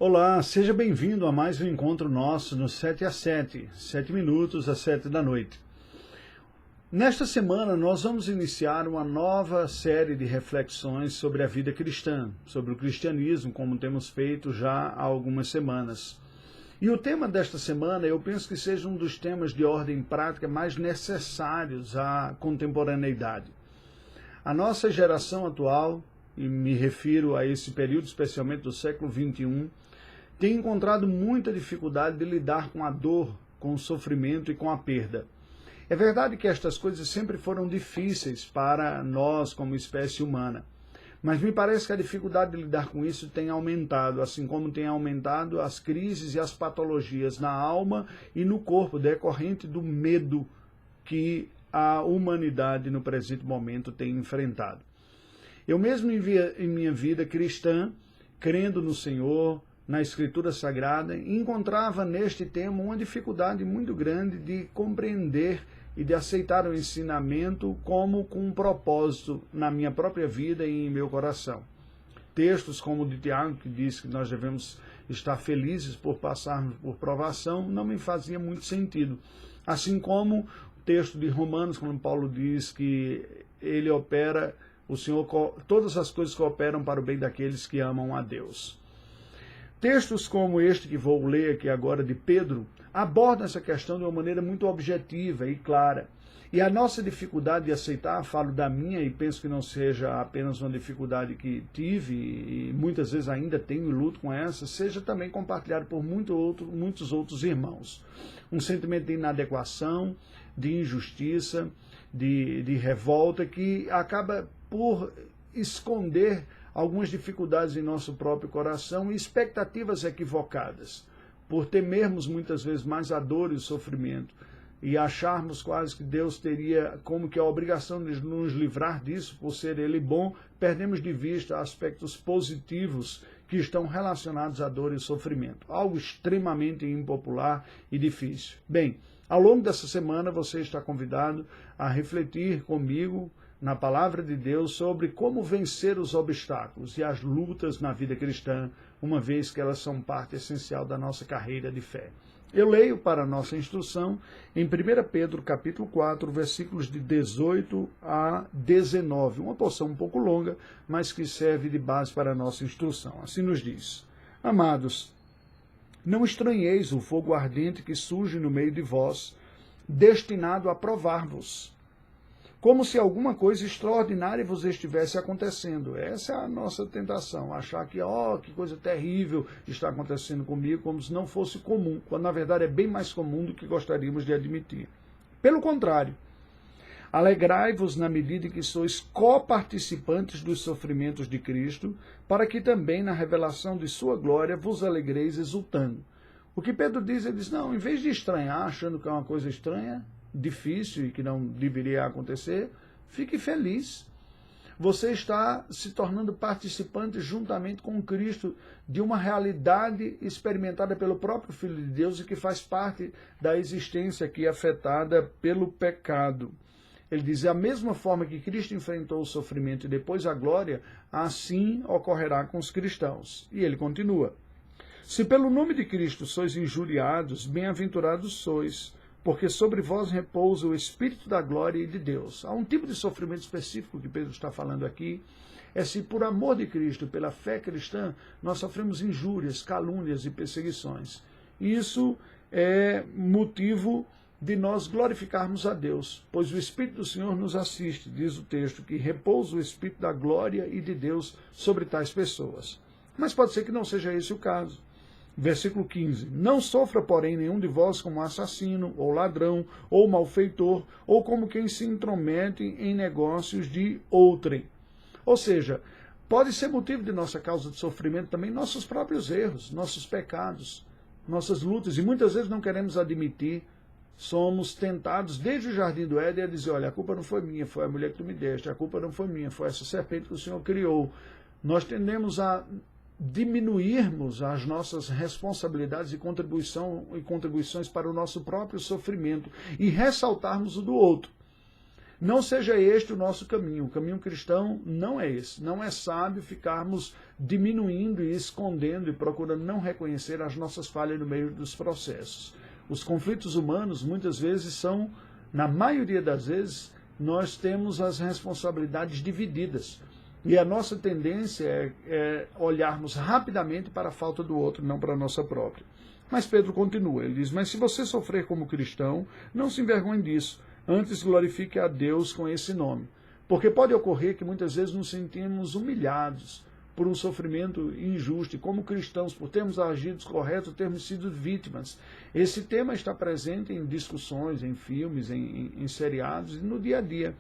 Olá, seja bem-vindo a mais um encontro nosso no 7 às 7, 7 minutos às 7 da noite. Nesta semana nós vamos iniciar uma nova série de reflexões sobre a vida cristã, sobre o cristianismo, como temos feito já há algumas semanas. E o tema desta semana eu penso que seja um dos temas de ordem prática mais necessários à contemporaneidade. A nossa geração atual, e me refiro a esse período especialmente do século XXI, tem encontrado muita dificuldade de lidar com a dor, com o sofrimento e com a perda. É verdade que estas coisas sempre foram difíceis para nós como espécie humana, mas me parece que a dificuldade de lidar com isso tem aumentado, assim como tem aumentado as crises e as patologias na alma e no corpo, decorrente do medo que a humanidade no presente momento tem enfrentado. Eu mesmo em minha vida cristã, crendo no Senhor, na Escritura Sagrada, encontrava neste tema uma dificuldade muito grande de compreender e de aceitar o ensinamento como com um propósito na minha própria vida e em meu coração. Textos como o de Tiago, que diz que nós devemos estar felizes por passarmos por provação, não me fazia muito sentido. Assim como o texto de Romanos, quando Paulo diz que ele opera, o Senhor, todas as coisas cooperam para o bem daqueles que amam a Deus. Textos como este que vou ler aqui agora de Pedro abordam essa questão de uma maneira muito objetiva e clara. E a nossa dificuldade de aceitar, falo da minha e penso que não seja apenas uma dificuldade que tive e muitas vezes ainda tenho e luto com essa, seja também compartilhado por muitos outros irmãos. Um sentimento de inadequação, de injustiça, de revolta que acaba por esconder algumas dificuldades em nosso próprio coração e expectativas equivocadas, por temermos muitas vezes mais a dor e o sofrimento e acharmos quase que Deus teria como que a obrigação de nos livrar disso, por ser Ele bom, perdemos de vista aspectos positivos que estão relacionados à dor e sofrimento. Algo extremamente impopular e difícil. Bem, ao longo dessa semana você está convidado a refletir comigo na palavra de Deus sobre como vencer os obstáculos e as lutas na vida cristã, uma vez que elas são parte essencial da nossa carreira de fé. Eu leio para a nossa instrução em 1 Pedro capítulo 4, versículos de 18 a 19, uma porção um pouco longa, mas que serve de base para a nossa instrução. Assim nos diz: Amados, não estranheis o fogo ardente que surge no meio de vós, destinado a provar-vos, como se alguma coisa extraordinária vos estivesse acontecendo. Essa é a nossa tentação, achar que, que coisa terrível está acontecendo comigo, como se não fosse comum, quando na verdade é bem mais comum do que gostaríamos de admitir. Pelo contrário, alegrai-vos na medida em que sois coparticipantes dos sofrimentos de Cristo, para que também na revelação de sua glória vos alegreis exultando. O que Pedro diz, ele diz, não, em vez de estranhar, achando que é uma coisa estranha, difícil e que não deveria acontecer, fique feliz. Você está se tornando participante juntamente com Cristo de uma realidade experimentada pelo próprio Filho de Deus e que faz parte da existência aqui afetada pelo pecado. Ele diz, a mesma forma que Cristo enfrentou o sofrimento e depois a glória, assim ocorrerá com os cristãos. E ele continua, se pelo nome de Cristo sois injuriados, bem-aventurados sois, porque sobre vós repousa o Espírito da glória e de Deus. Há um tipo de sofrimento específico que Pedro está falando aqui, é se por amor de Cristo, pela fé cristã, nós sofremos injúrias, calúnias e perseguições. Isso é motivo de nós glorificarmos a Deus, pois o Espírito do Senhor nos assiste, diz o texto, que repousa o Espírito da glória e de Deus sobre tais pessoas. Mas pode ser que não seja esse o caso. Versículo 15. Não sofra, porém, nenhum de vós como assassino, ou ladrão, ou malfeitor, ou como quem se intromete em negócios de outrem. Ou seja, pode ser motivo de nossa causa de sofrimento também nossos próprios erros, nossos pecados, nossas lutas, e muitas vezes não queremos admitir. Somos tentados desde o jardim do Éden a dizer, olha, a culpa não foi minha, foi a mulher que tu me deste, a culpa não foi minha, foi essa serpente que o Senhor criou. Nós tendemos a diminuirmos as nossas responsabilidades e contribuições para o nosso próprio sofrimento e ressaltarmos o do outro. Não seja este o nosso caminho. O caminho cristão não é esse. Não é sábio ficarmos diminuindo e escondendo e procurando não reconhecer as nossas falhas no meio dos processos. Os conflitos humanos muitas vezes são, na maioria das vezes, nós temos as responsabilidades divididas. E a nossa tendência é olharmos rapidamente para a falta do outro, não para a nossa própria. Mas Pedro continua, ele diz, mas se você sofrer como cristão, não se envergonhe disso, antes glorifique a Deus com esse nome. Porque pode ocorrer que muitas vezes nos sentimos humilhados por um sofrimento injusto, e como cristãos, por termos agido correto, termos sido vítimas. Esse tema está presente em discussões, em filmes, em seriados e no dia a dia.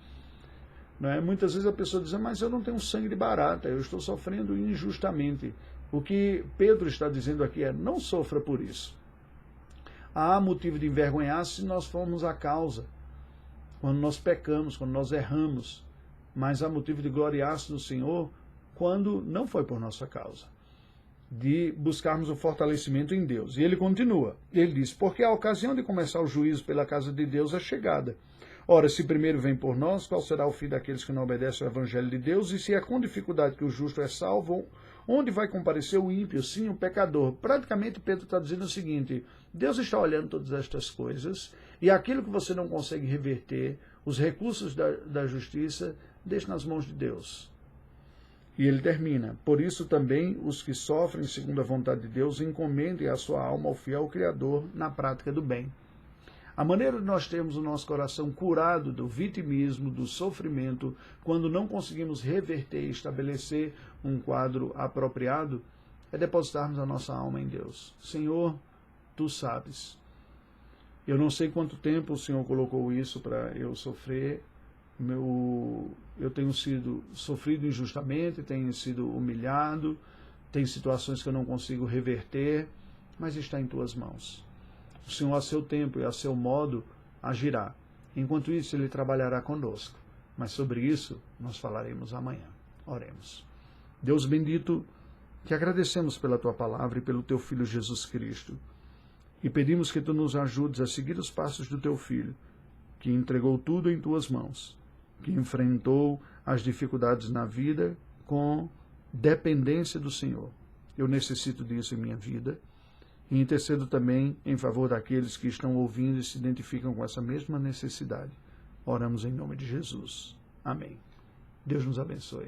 Não é? Muitas vezes a pessoa diz, mas eu não tenho sangue de barata, eu estou sofrendo injustamente. O que Pedro está dizendo aqui é, não sofra por isso. Há motivo de envergonhar-se se nós formos a causa, quando nós pecamos, quando nós erramos, mas há motivo de gloriar-se no Senhor quando não foi por nossa causa, de buscarmos o fortalecimento em Deus. E ele continua, ele diz, porque a ocasião de começar o juízo pela casa de Deus é chegada. Ora, se primeiro vem por nós, qual será o fim daqueles que não obedecem ao Evangelho de Deus? E se é com dificuldade que o justo é salvo, onde vai comparecer o ímpio, sim, o pecador? Praticamente Pedro está dizendo o seguinte, Deus está olhando todas estas coisas, e aquilo que você não consegue reverter, os recursos da justiça, deixe nas mãos de Deus. E ele termina, por isso também os que sofrem segundo a vontade de Deus encomendem a sua alma ao fiel Criador na prática do bem. A maneira de nós termos o nosso coração curado do vitimismo, do sofrimento, quando não conseguimos reverter e estabelecer um quadro apropriado, é depositarmos a nossa alma em Deus. Senhor, Tu sabes. Eu não sei quanto tempo o Senhor colocou isso para eu sofrer. Eu tenho sido sofrido injustamente, tenho sido humilhado, tem situações que eu não consigo reverter, mas está em Tuas mãos. O Senhor, a seu tempo e a seu modo, agirá. Enquanto isso, Ele trabalhará conosco. Mas sobre isso, nós falaremos amanhã. Oremos. Deus bendito, te agradecemos pela Tua palavra e pelo Teu Filho Jesus Cristo. E pedimos que Tu nos ajudes a seguir os passos do Teu Filho, que entregou tudo em Tuas mãos, que enfrentou as dificuldades na vida com dependência do Senhor. Eu necessito disso em minha vida. E intercedo também em favor daqueles que estão ouvindo e se identificam com essa mesma necessidade. Oramos em nome de Jesus. Amém. Deus nos abençoe.